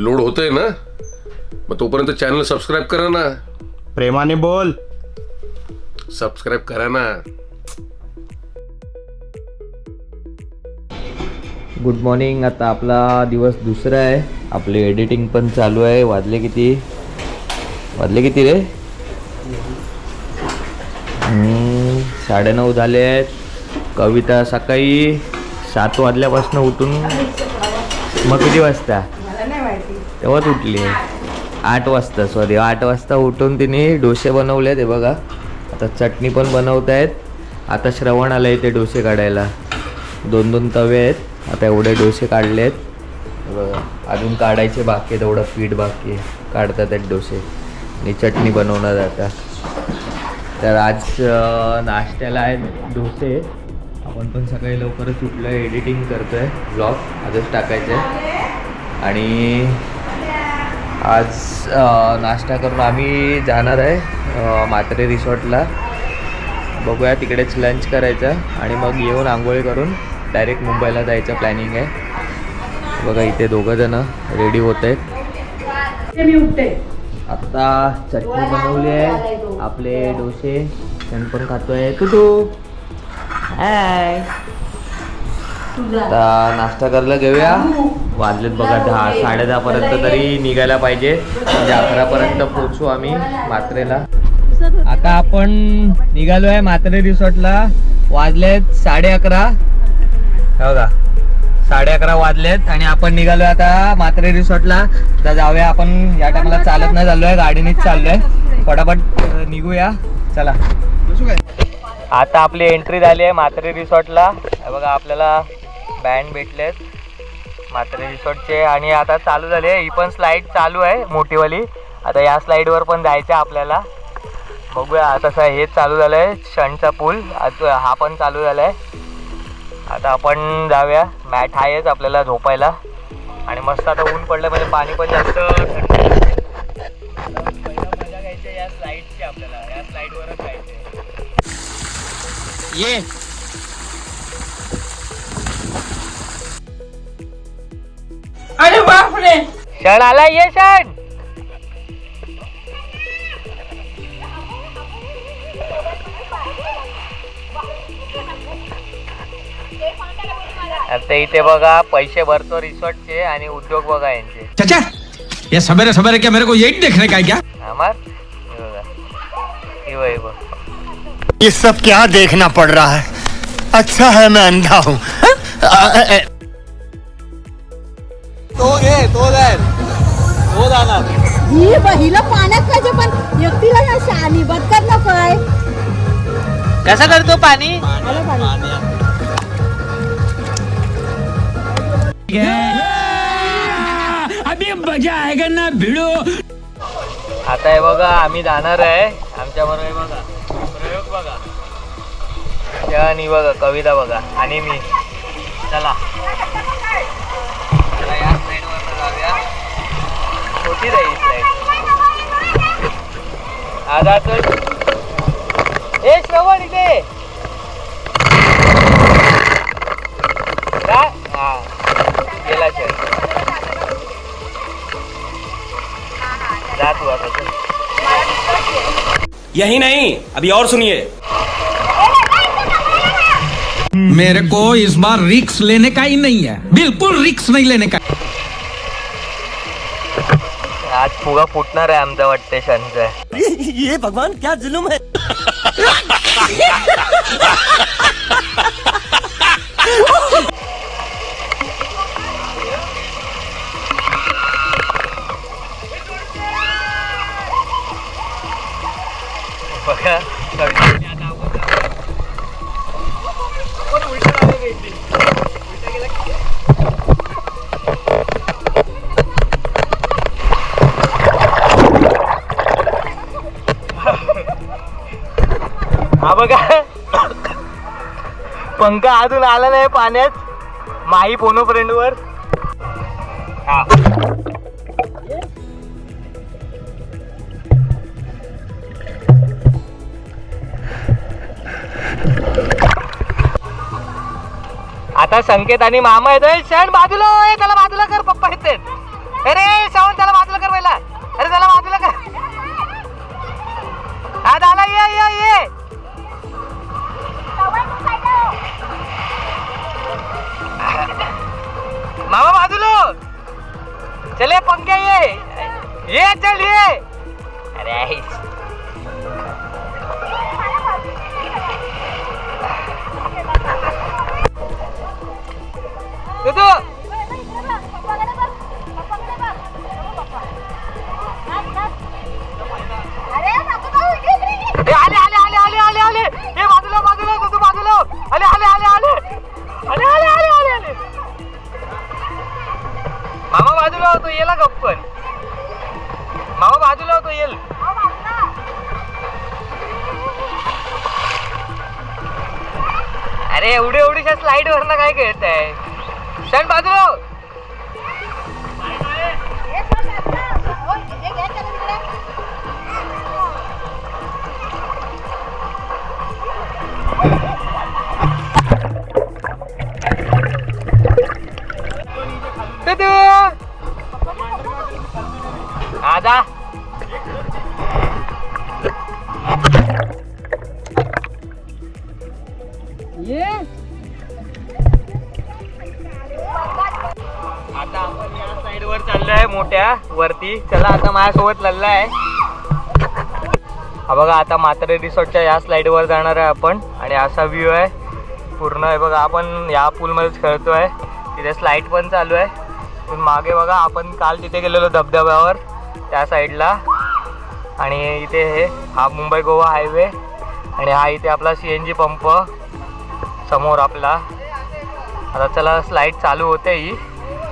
Load होतंय ना, मग तोपर्यंत चॅनल सबस्क्राईब करा ना. प्रेमाने बोल. सबस्क्राईब करा ना. Good morning. आता आपला दिवस दुसरा आहे. आपली एडिटिंग पण चालू आहे. वाजले किती रे? 9:30 झाले आहेत. कविता सकाळी 7 वाजल्यापासून उठून, मग किती वाजता तेव्हाच उठली? 8 वाजता उठून तिने डोसे बनवले. ते बघा, आता चटणी पण बनवत आहेत. आता श्रवण आलं इथे डोसे काढायला. 2 तवे आहेत. आता एवढे डोसे काढले आहेत. बघा, अजून काढायचे बाकी आहे. तेवढं पीठ बाकी आहे. काढतात आहेत डोसे आणि चटणी बनवणार आता. तर आज नाश्त्याला आहे डोसे. आपण पण सकाळी लवकरच उठलो आहे. एडिटिंग करतो आहे. ब्लॉग आजच टाकायचं आहे. आणि आज नाश्ता करून आम्ही जाणार आहे म्हात्रे रिसॉर्टला. बघूया, तिकडेच लंच करायचं आणि मग येऊन आंघोळी करून डायरेक्ट मुंबईला जायचं प्लॅनिंग आहे. बघा, इथे 2 जण रेडी होत आहेत. आता चटणी बनवली आहे. आपले डोसे त्यांनी पण खातोय. तू हाय. आता नाश्ता करायला घेऊया. वाजलेत बघा 10, 10:30 पर्यंत तरी निघायला पाहिजे. म्हणजे 11 पर्यंत पोहोचू आम्ही म्हात्रेला. आता आपण निघालो आहे म्हात्रे रिसॉर्टला. वाजलेत 11:30. बघा, 11:30 वाजलेत आणि आपण निघालोय आता म्हात्रे रिसॉर्टला. तर जाऊया आपण. या टायमाला चालत नाही चाललोय, गाडीनेच चाललोय. फटाफट निघूया, चला. आता आपली एंट्री झाली आहे म्हात्रे रिसॉर्टला. बघा, आपल्याला बँड भेटलेत म्हात्रे रिसॉर्टचे. आणि आता चालू झाली आहे ही पण स्लाईड चालू आहे मोठीवाली. आता या स्लाईडवर पण जायचं आपल्याला. बघूया, तसं हे चालू झालं आहे शणचा पूल. आता हा पण चालू झाला आहे. आता आपण जाऊया. मॅट आहेच आपल्याला झोपायला. आणि मस्त आता ऊन पडलं म्हणजे पाणी पण जास्त थंड. पहिला मजा घ्यायची या स्लाईडची. आपल्याला या स्लाईडवरच जायचं. ये अरे बापरे, क्षण आला. ये क्षण. आता इथे बघा, पैसे भरतो रिसॉर्टचे आणि उद्योग बघा यांचे. चाचा, ये सवेरे सवेरे क्या मेरे को यही देखने का है क्या? आमार हे बघा. ये सब क्या देखना पड़ रहा है? अच्छा है मैं अंधा हूँ. ही बहिला पाण्यात पाहिजे, पण एकटीला या शानी बदकत नकोय. कसं करतो पाणी? अभी मजा आएगा ना भिड़ो. आता हे बघा, आम्ही जाणार आहे. आमच्या बरोबर बघा प्रयोग बघा. आणि बघा कविता बघा आणि मी. चला या साईडवर जाऊया. होती राही साईड. आता तर हे श्रवण इथे हा गेला सर. जात हुआ था. यही नहीं, अभी और सुनिए. मेरे को इस बार रिक्स लेने का ही नहीं है. बिल्कुल रिक्स नहीं लेने का. आज फुगा फुटणार आहे आमचा वाटते शनचा. ये भगवान क्या जुलुम है. बघा, हा बघा, पंखा अजून आला नाही पाण्यात. माही फोनो फ्रेंडवर. हा आता संकेत आणि मामा येतोय. क्षण बाजूला, त्याला बाजूला कर, पप्पा येतात. अरे श्रावण त्याला बाजूला कर पहिला. अरे त्याला बाजूला कर. हा झाला. ये मामा बाजूला. चले पंख्या ये चल ये. अरे तू आले हे बाजूला तू बाजूला. आले मामा बाजूला होतो. येला गप्पन मामा बाजूला होतो. येल अरे एवढीशा स्लाइड वर ना काय खेळताय. क्षण बाजूला. आजा आता आपण या साइड वर चाललोय मोठ्या वरती. चला आता माझ्यासोबत लल्ला आहे. हा बघा आता म्हात्रे रिसॉर्टच्या या स्लाइड वर जाणार आहे आपण. आणि असा व्ह्यू आहे पूर्ण. आहे बघा आपण या पूल मध्येच खेळतोय. तिथे स्लाइड पण चालू आहे. मागे बघा आपण काल तिथे गेलेलो धबधब्यावर त्या साईडला. आणि इथे हा मुंबई गोवा हायवे. आणि हा इथे आपला CNG पंप समोर आपला. आता चला स्लाइड चालू होते ही.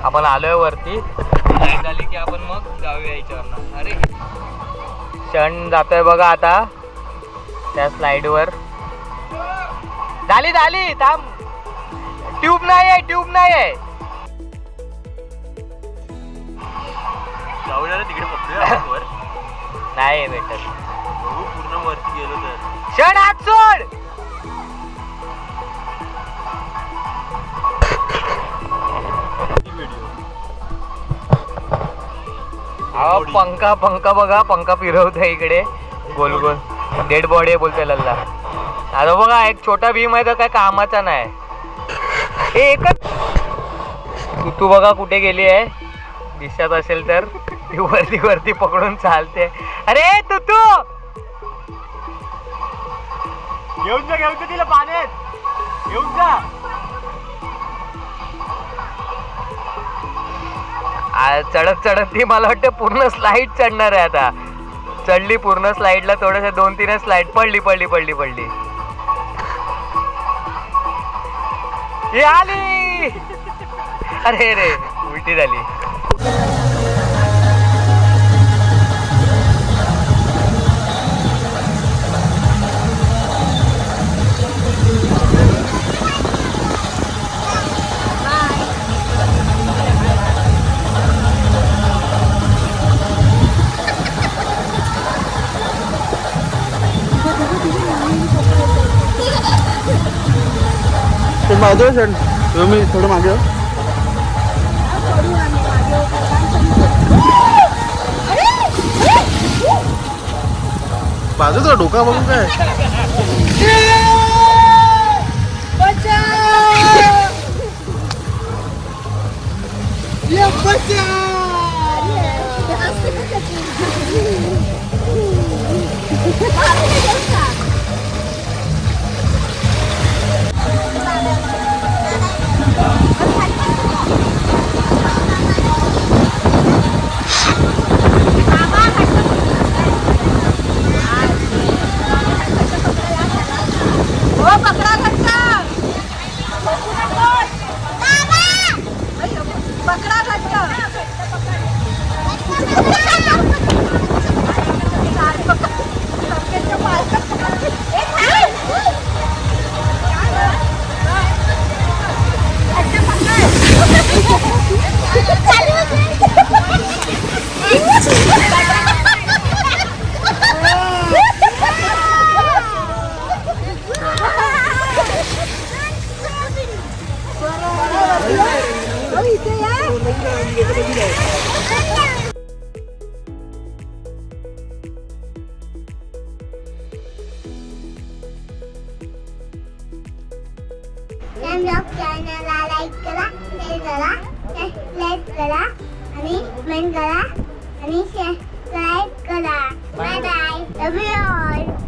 आपण आलोय वरती. स्लाइड झाली की आपण मग जाऊया याच्यावरनं. अरे क्षण जातोय बघा आता त्या स्लाइडवर. झाली थांब. ट्यूब नाही आहे. जाऊया ना तिकडे बघतोय. नाही भेटत. पूर्ण वरती गेलो तर. क्षण हात सोड. पंखा बघा. पंखा फिरवतोय इकडे गोल गोल. डेड बॉडी बोलतोय लल्ला. आता बघा एक छोटा भीम आहे तर काय कामाचा नाही. हे एकच तू बघा कुठे गेली आहे. दिसत असेल तर ती वरती पकडून चालते. अरे तू घेऊन जा तिला पाण्यात. घेऊन जा. चढत ती मला वाटतं पूर्ण स्लाइड चढणार आहे. आता चढली पूर्ण स्लाइडला. थोड्याशा 2-3 स्लाइड पडली. हे आली. अरे रे उलटी झाली. बाजू सर तुम्ही थोडं मागे. बाजूचा डोका बघून काय. चॅनलला लाईक करा, शेअर करा, सबस्क्राईब करा आणि कमेंट करा आणि सबस्क्राईब करा. Bye bye. Love you all.